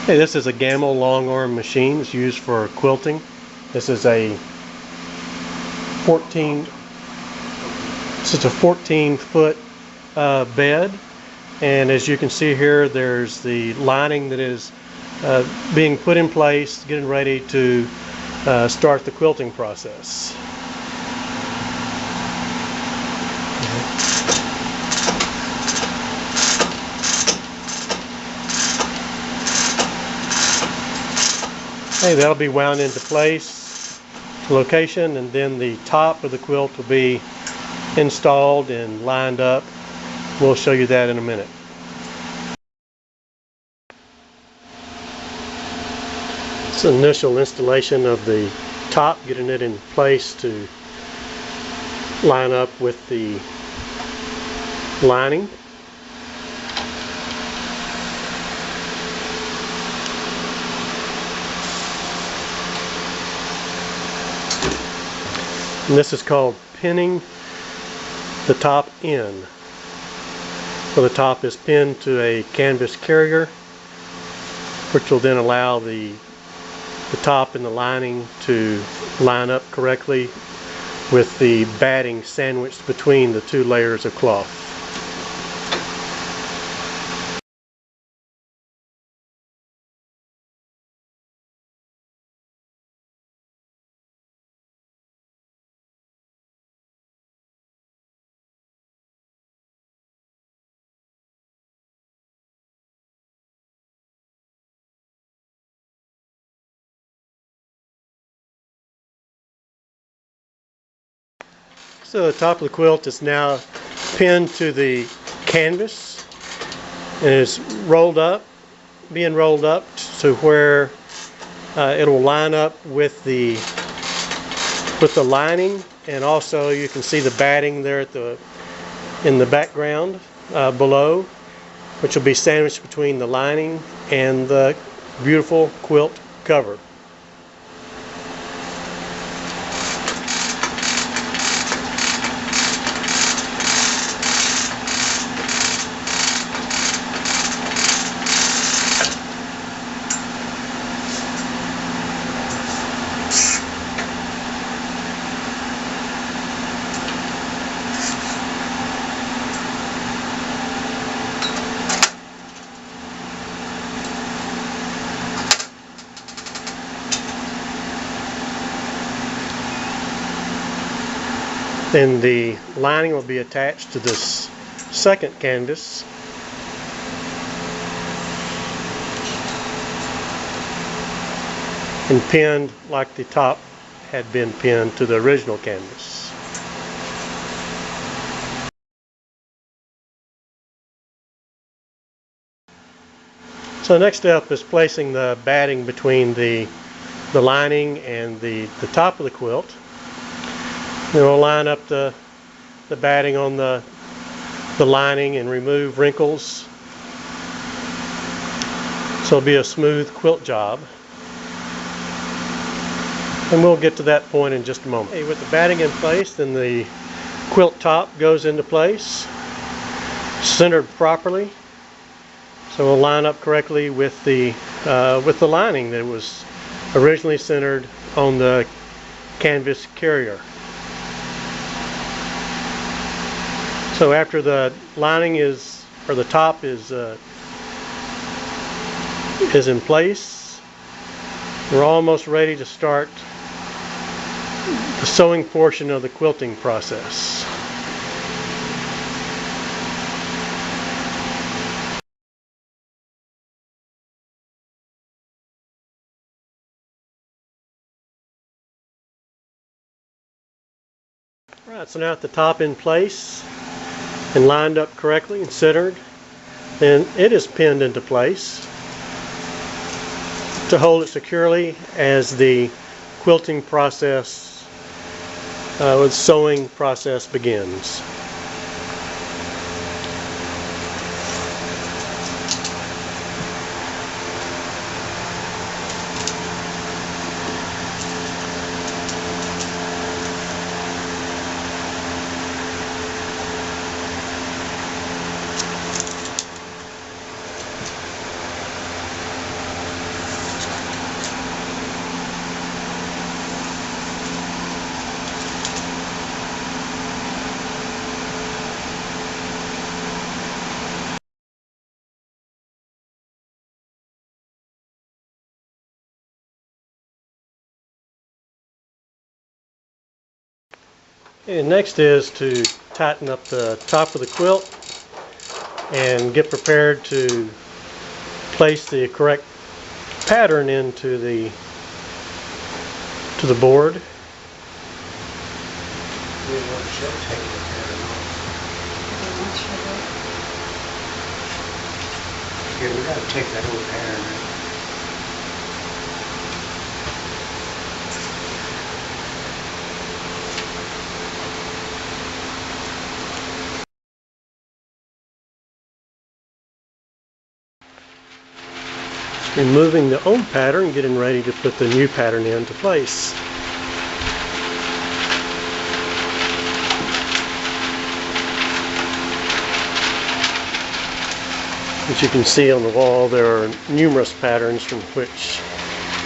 Hey, this is a Gammill long arm machine. It's used for quilting. This is a 14 foot bed, and as you can see here, there's the lining that is being put in place, getting ready to start the quilting process. Okay, that'll be wound into place, location, and then the top of the quilt will be installed and lined up. We'll show you that in a minute. It's the initial installation of the top, getting it in place to line up with the lining. And this is called pinning the top in. So the top is pinned to a canvas carrier, which will then allow the top and the lining to line up correctly with the batting sandwiched between the two layers of cloth. So the top of the quilt is now pinned to the canvas and is being rolled up to where it will line up with the lining, and also you can see the batting there in the background below, which will be sandwiched between the lining and the beautiful quilt cover. Then the lining will be attached to this second canvas, and pinned like the top had been pinned to the original canvas. So the next step is placing the batting between the lining and the top of the quilt. Then we'll line up the batting on the lining and remove wrinkles, so it'll be a smooth quilt job. And we'll get to that point in just a moment. Okay, with the batting in place, then the quilt top goes into place, centered properly. So we'll line up correctly with the lining that was originally centered on the canvas carrier. So after the lining or the top is in place, we're almost ready to start the sewing portion of the quilting process. Alright, so now at the top in place and lined up correctly and centered, then it is pinned into place to hold it securely as the quilting process, the sewing process begins. And next is to tighten up the top of the quilt and get prepared to place the correct pattern into the board. Yeah, we gotta take that old pattern. Removing the old pattern, getting ready to put the new pattern into place. As you can see on the wall, there are numerous patterns from which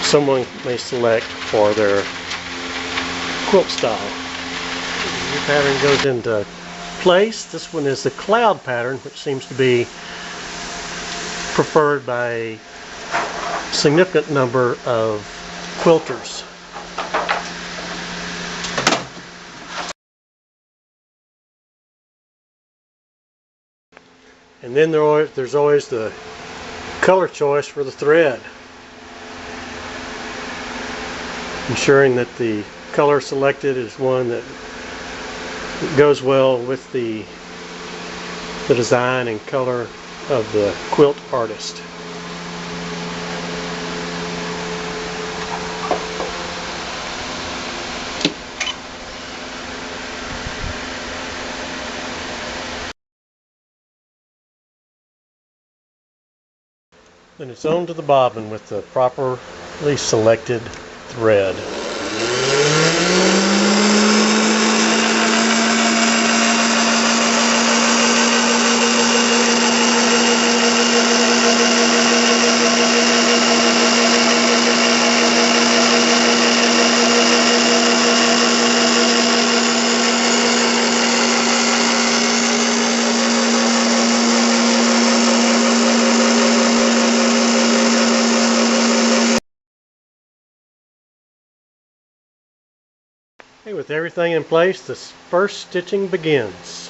someone may select for their quilt style. The new pattern goes into place. This one is the cloud pattern, which seems to be preferred by a significant number of quilters. And then there's always the color choice for the thread. Ensuring that the color selected is one that goes well with the design and color of the quilt artist. Then it's on to the bobbin with the properly selected thread. Okay, with everything in place, the first stitching begins.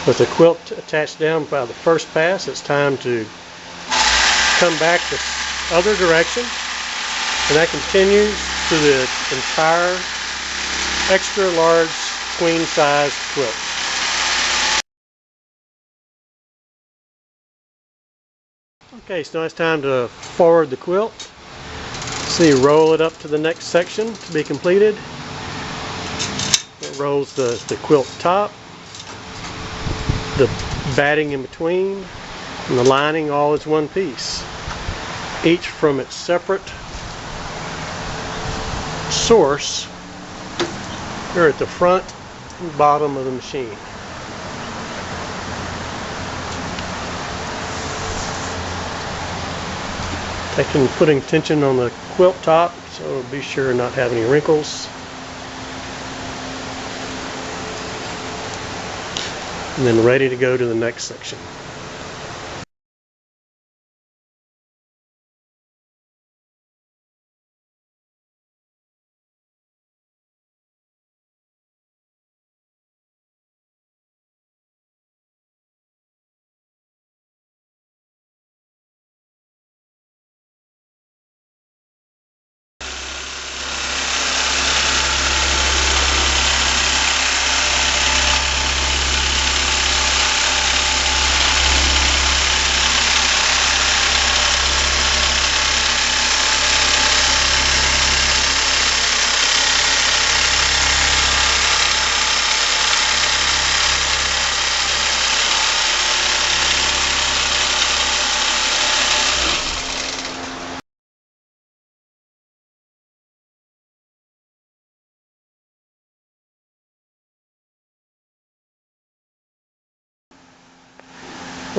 With the quilt attached down by the first pass, it's time to come back the other direction, and that continues to the entire extra large queen size quilt. Okay, so now it's time to forward the quilt. See, roll it up to the next section to be completed. It rolls the quilt top, the batting in between, and the lining all as one piece, each from its separate source here at the front and bottom of the machine. Putting tension on the quilt top so be sure not have any wrinkles. And then ready to go to the next section.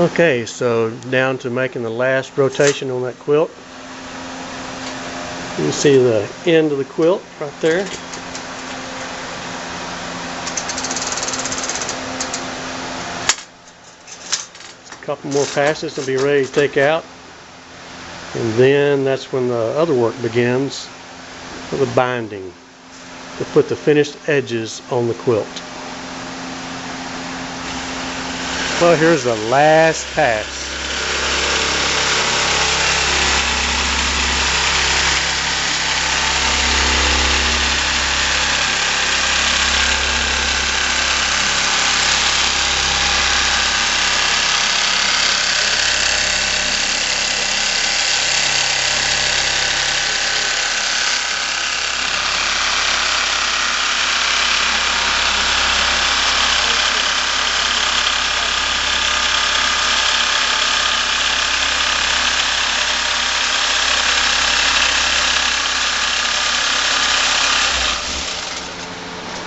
Okay, so down to making the last rotation on that quilt. You can see the end of the quilt right there. A couple more passes and be ready to take out. And then that's when the other work begins, for the binding, to put the finished edges on the quilt. Well, here's the last pass.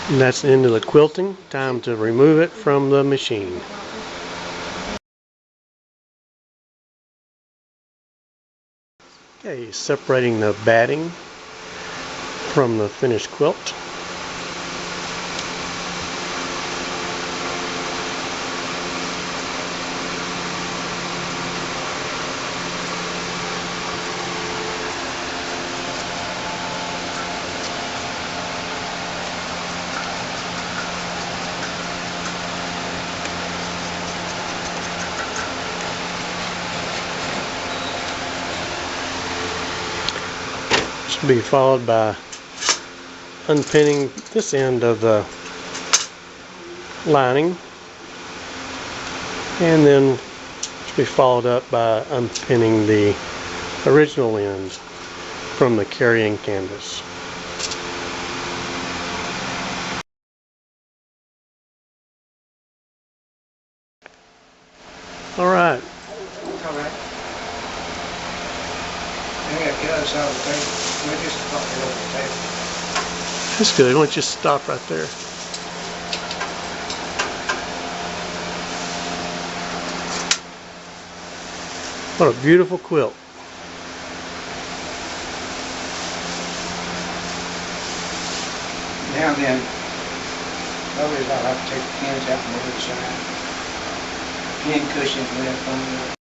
And that's the end of the quilting. Time to remove it from the machine. Okay, separating the batting from the finished quilt. Should be followed by unpinning this end of the lining, and then should be followed up by unpinning the original end from the carrying canvas. All right. Alright. I got the other side of the table. We'll just pop it over the table. That's good. Why don't you just stop right there? What a beautiful quilt. Now then, always I like to take the pins out from the other side. Pin cushions left on there.